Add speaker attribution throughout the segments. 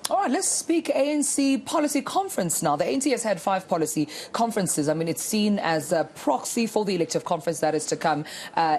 Speaker 1: All right, let's speak ANC policy conference now. The ANC has had 5 policy conferences. I mean, it's seen as a proxy for the elective conference that is to come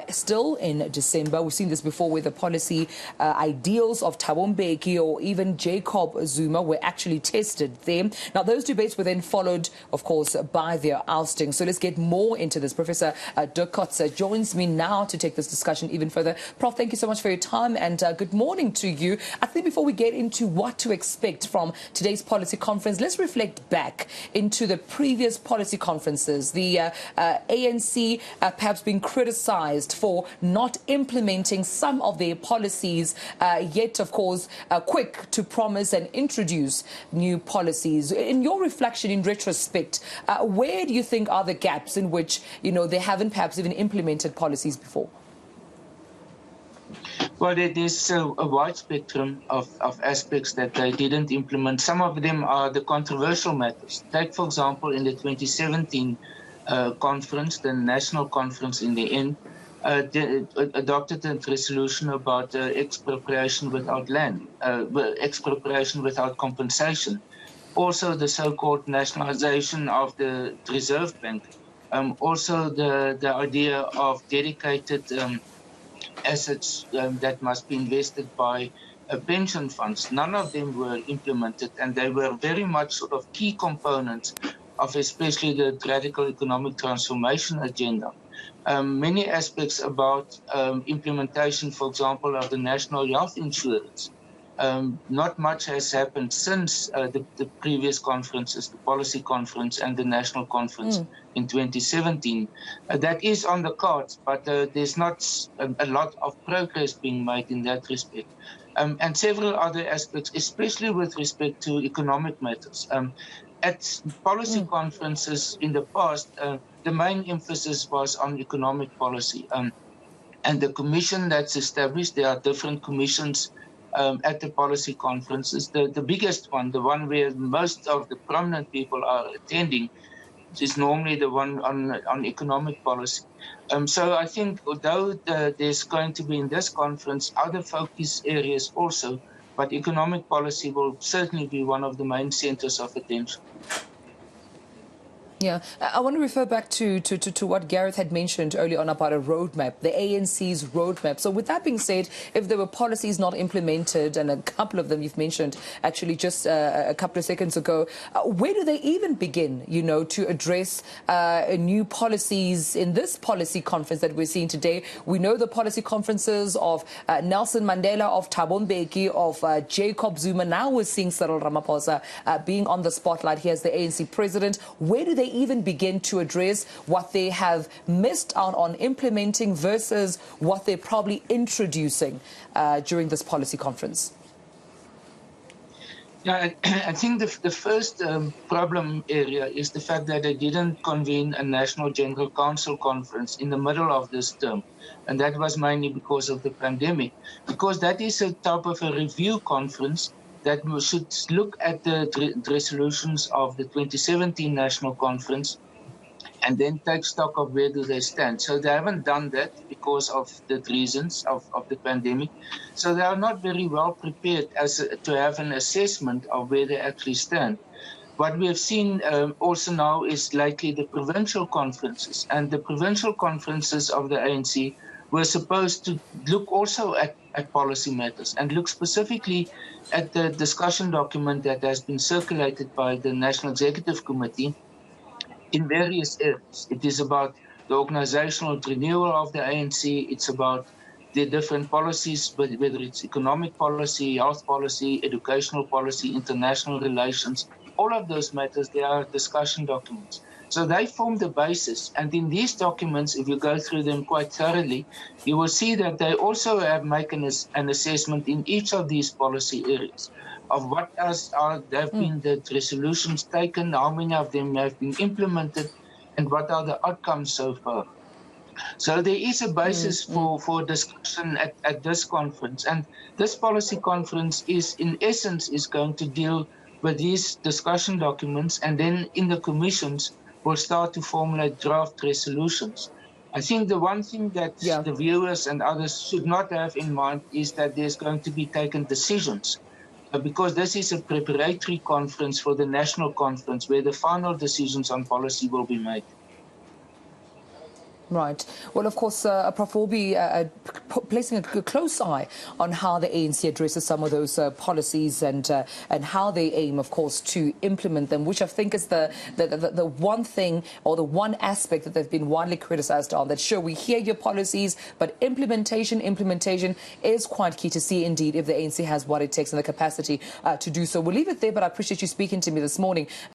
Speaker 1: still in December. We've seen this before where the policy ideals of Thabo Mbeki or even Jacob Zuma were actually tested there. Now, those debates were then followed, of course, by their ousting. So let's get more into this. Professor Dirk Kotze joins me now to take this discussion even further. Prof, thank you so much for your time and good morning to you. I think before we get into what to expect from today's policy conference, let's reflect back into the previous policy conferences. The ANC perhaps being criticised for not implementing some of their policies, yet, of course, quick to promise and introduce new policies. In your reflection, in retrospect, where do you think are the gaps in which, they haven't perhaps even implemented policies before?
Speaker 2: Well, there's a wide spectrum of aspects that they didn't implement. Some of them are the controversial matters. Take, for example, in the 2017 conference, the national conference in the end, adopted a resolution about expropriation without land, expropriation without compensation. Also, the so-called nationalization of the Reserve Bank. Also, the idea of dedicated assets that must be invested by pension funds. None of them were implemented, and they were very much sort of key components of especially the radical economic transformation agenda. Many aspects about implementation, for example, of the national health insurance. Not much has happened since the previous conferences, the policy conference and the national conference in 2017. That is on the cards, but there's not a lot of progress being made in that respect. And several other aspects, especially with respect to economic matters. At policy conferences in the past, the main emphasis was on economic policy. And the commission that's established, there are different commissions at the policy conferences. The biggest one, the one where most of the prominent people are attending, is normally the one on economic policy. So I think although there's going to be in this conference other focus areas also, but economic policy will certainly be one of the main centers of attention.
Speaker 1: Yeah, I want to refer back to what Gareth had mentioned earlier on about a roadmap, the ANC's roadmap. So with that being said, if there were policies not implemented, and a couple of them you've mentioned actually just a couple of seconds ago, where do they even begin, to address new policies in this policy conference that we're seeing today? We know the policy conferences of Nelson Mandela, of Thabo Mbeki, of Jacob Zuma. Now we're seeing Cyril Ramaphosa being on the spotlight here as the ANC president. Where do they even begin to address what they have missed out on implementing versus what they're probably introducing during this policy conference?
Speaker 2: Yeah, I think the first problem area is the fact that they didn't convene a National General Council conference in the middle of this term. And that was mainly because of the pandemic, because that is a type of a review conference that should look at the resolutions of the 2017 National Conference and then take stock of where do they stand. So they haven't done that because of the reasons of the pandemic. So they are not very well prepared to have an assessment of where they actually stand. What we have seen also now is likely the provincial conferences. And the provincial conferences of the ANC were supposed to look also at policy matters and look specifically at the discussion document that has been circulated by the National Executive Committee in various areas. It is about the organizational renewal of the ANC. It's about the different policies, whether it's economic policy, health policy, educational policy, international relations. All of those matters, they are discussion documents. So they form the basis. And in these documents, if you go through them quite thoroughly, you will see that they also have making an assessment in each of these policy areas of what have been the resolutions taken, how many of them have been implemented, and what are the outcomes so far. So there is a basis for discussion at this conference. And this policy conference in essence, going to deal with these discussion documents, and then in the commissions will start to formulate draft resolutions. I think the one thing that the viewers and others should not have in mind is that there's going to be taken decisions because this is a preparatory conference for the national conference where the final decisions on policy will be made.
Speaker 1: Right. Well, of course, Prof will be placing a close eye on how the ANC addresses some of those policies and how they aim, of course, to implement them, which I think is the one thing or the one aspect that they've been widely criticised on. That sure, we hear your policies, but implementation is quite key to see indeed if the ANC has what it takes and the capacity to do so. We'll leave it there, but I appreciate you speaking to me this morning.